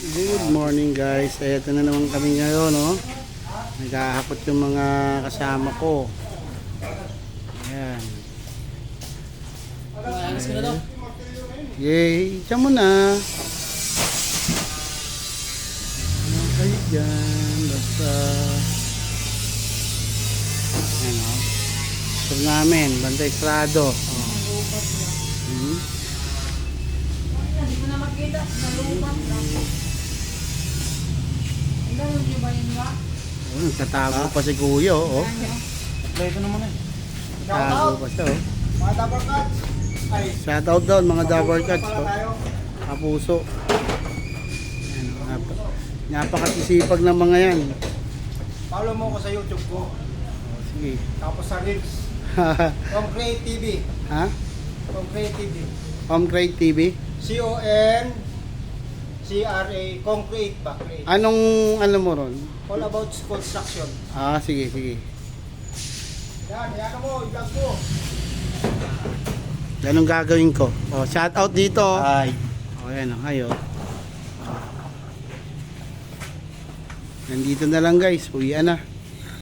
Good morning guys. Ito na naman kami ngayon, no? Naghahakot yung mga kasama ko. Ayan. Yay! Diyan mo na. Ano kayo dyan? Basta ayan, no? Ito namin, Bantay Estrado. Hindi ko na makita. Nalubat lang. Ang gano'n nyo ba yun ba? Oh, nagtatago pa si Kuya, oh. Ito naman eh. Nagtatago pa siya, oh. Mga double cuts. Ay, Shoutout down mga double papuso cuts, pala oh. tayo. Kapuso. Ayan, napakasisipag ng mga yan. Follow mo ko sa YouTube ko. Oh, sige. Tapos sa Reels. From Create TV. Ha? From Create TV. Home Crate TV? C-O-N-C-R-A. Concrete ba? Create. Anong ano mo ron? All about construction. Ah, sige, sige. Yan mo, i-vlog mo. Ganun gagawin ko. Oh, shoutout dito. Ay. Oh, ayan, oh, ayo. Nandito na lang guys. Uwian na.